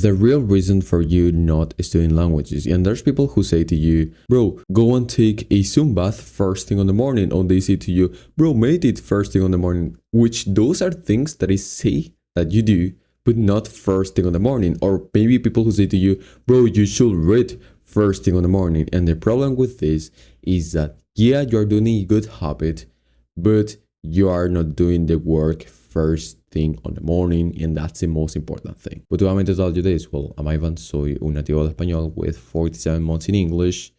the real reason for you not studying languages. And there's people who say to you, bro, go and take a Zoom bath first thing on the morning. Or they say to you, bro, meditate first thing on the morning. Which those are things that I say that you do, but not first thing on the morning. Or maybe people who say to you, bro, you should read first thing on the morning. And the problem with this is that, yeah, you're doing a good habit, but you are not doing the work first thing on the morning, and that's the most important thing. But do I mean to tell you this? Well, I'm Ivan, soy un nativo de español with 47 months in English.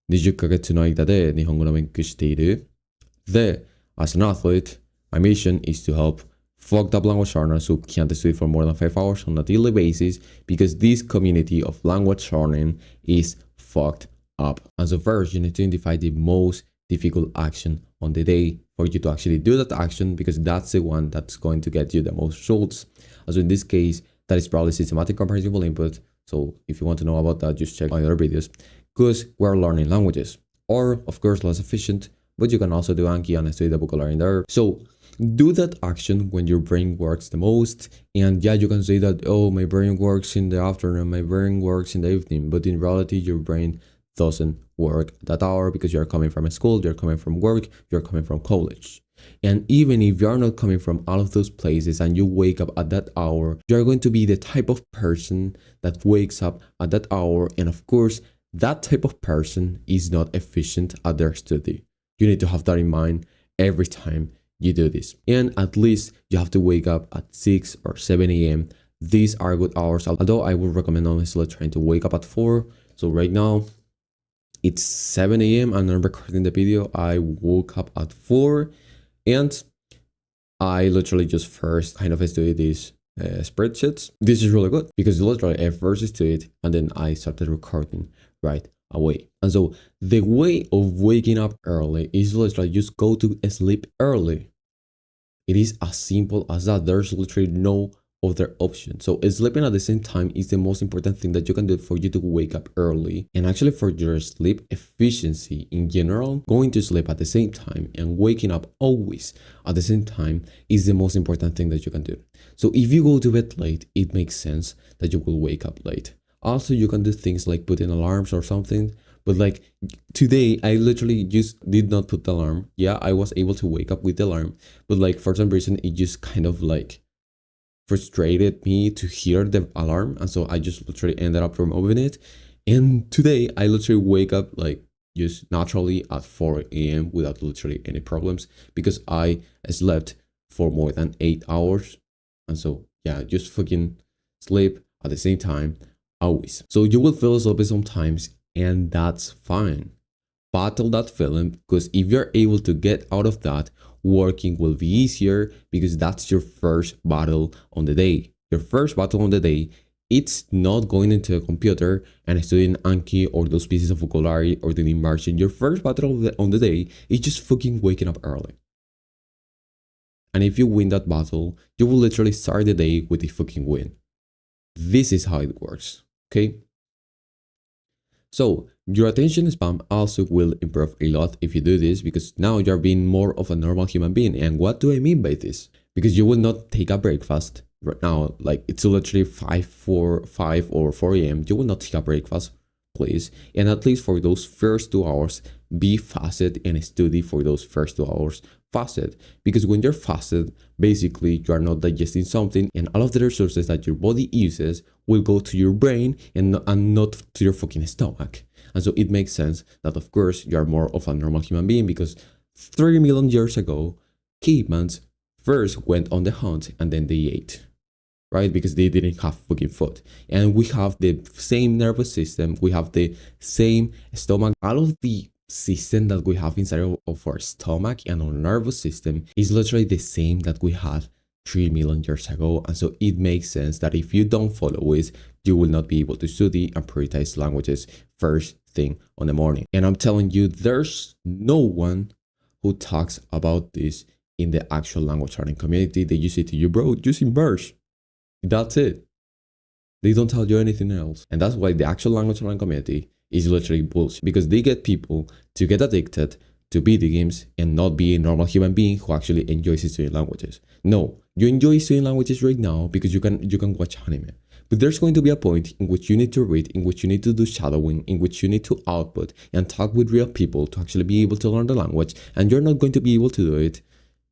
Did you get to know that Nihongo no benkyū shite iru? As an athlete, my mission is to help fucked up language learners who can't study for more than 5 hours on a daily basis, because this community of language learning is fucked up. And so first, you need to identify the most difficult action on the day for you to actually do that action, because that's the one that's going to get you the most results. So in this case, that is probably systematic comprehensible input. So if you want to know about that, just check my other videos, because we're learning languages. Or of course, less efficient, but you can also do Anki and study the vocabulary in there. So do that action when your brain works the most. And yeah, you can say that, oh, my brain works in the afternoon, my brain works in the evening, but in reality, your brain doesn't work that hour, because you're coming from a school, you're coming from work, you're coming from college. And even if you're not coming from all of those places and you wake up at that hour, you're going to be the type of person that wakes up at that hour. And of course, that type of person is not efficient at their study. You need to have that in mind every time you do this. And at least you have to wake up at 6 or 7 a.m. These are good hours, although I would recommend honestly trying to wake up at 4. So right now, it's 7 a.m. and I'm recording the video. I woke up at 4 and I literally just first kind of studied these spreadsheets. This is really good because literally I first studied and then I started recording right away. And so the way of waking up early is literally just go to sleep early. It is as simple as that. There's literally no other option. So sleeping at the same time is the most important thing that you can do for you to wake up early. And actually for your sleep efficiency in general, going to sleep at the same time and waking up always at the same time is the most important thing that you can do. So if you go to bed late, it makes sense that you will wake up late. Also, you can do things like putting alarms or something. But like today, I literally just did not put the alarm. Yeah, I was able to wake up with the alarm. But like for some reason, it just kind of like frustrated me to hear the alarm, and so I just literally ended up removing it. And today I literally wake up like just naturally at 4 a.m. without literally any problems, because I slept for more than 8 hours. And so yeah, just fucking sleep at the same time always. So you will feel sleepy sometimes, and that's fine. Battle that feeling, because if you're able to get out of that, working will be easier, because that's your first battle on the day. Your first battle on the day, it's not going into a computer and studying Anki or those pieces of vocabulary or the immersion. Your first battle on the day is just fucking waking up early. And if you win that battle, you will literally start the day with a fucking win. This is how it works, okay? So your attention span also will improve a lot if you do this, because now you're being more of a normal human being. And what do I mean by this? Because you will not take a breakfast right now, like it's literally 5 or 4 a.m. You will not take a breakfast, please. And at least for those first 2 hours, be fasted and study for those first 2 hours fasted. Because when you're fasted, basically you are not digesting something, and all of the resources that your body uses will go to your brain and not to your fucking stomach. And so it makes sense that of course you are more of a normal human being, because 3 million years ago, cavemen first went on the hunt and then they ate, right? Because they didn't have fucking food. And we have the same nervous system, we have the same stomach. All of the system that we have inside of our stomach and our nervous system is literally the same that we had 3 million years ago. And so it makes sense that if you don't follow it, you will not be able to study and prioritize languages first thing on the morning. And I'm telling you, there's no one who talks about this in the actual language learning community. They just say to you, bro, just immerse. That's it. They don't tell you anything else. And that's why the actual language learning community is literally bullshit, because they get people to get addicted to video games and not be a normal human being who actually enjoys studying languages. No, you enjoy studying languages right now because you can watch anime. But there's going to be a point in which you need to read, in which you need to do shadowing, in which you need to output and talk with real people to actually be able to learn the language. And you're not going to be able to do it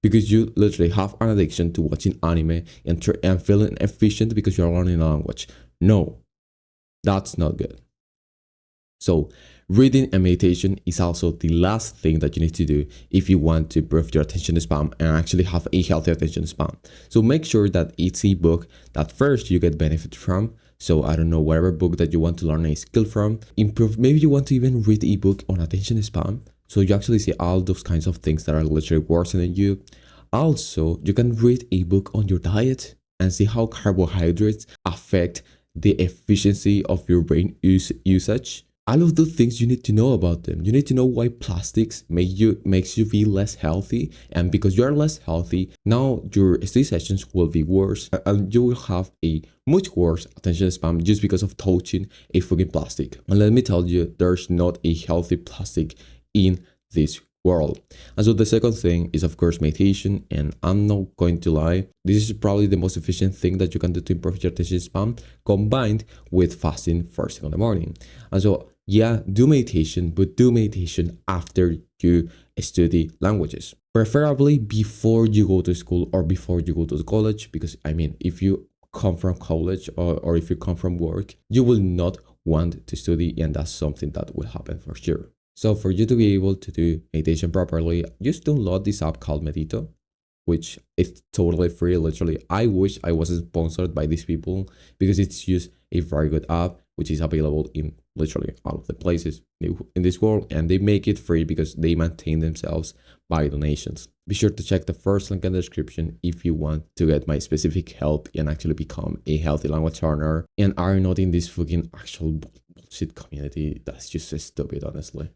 because you literally have an addiction to watching anime and feeling efficient because you're learning a language. No, that's not good. So reading and meditation is also the last thing that you need to do if you want to improve your attention span and actually have a healthy attention span. So make sure that it's a book that first you get benefit from. So I don't know, whatever book that you want to learn a skill from, improve. Maybe you want to even read a book on attention span. So you actually see all those kinds of things that are literally worsening you. Also, you can read a book on your diet and see how carbohydrates affect the efficiency of your brain usage. All of those things you need to know about them. You need to know why plastics makes you feel less healthy, and because you're less healthy, now your study sessions will be worse, and you will have a much worse attention span just because of touching a fucking plastic. And let me tell you, there's not a healthy plastic in this world. And so the second thing is, of course, meditation. And I'm not going to lie, this is probably the most efficient thing that you can do to improve your attention span, combined with fasting first thing in the morning. And so yeah, do meditation, but do meditation after you study languages, preferably before you go to school or before you go to college. Because I mean, if you come from college or if you come from work, you will not want to study, and that's something that will happen for sure. So for you to be able to do meditation properly, just download this app called Medito, which is totally free. Literally, I wish I wasn't sponsored by these people because it's just a very good app, which is available in literally all of the places in this world, and they make it free because they maintain themselves by donations. Be sure to check the first link in the description if you want to get my specific help and actually become a healthy language learner and are not in this fucking actual bullshit community that's just so stupid, honestly.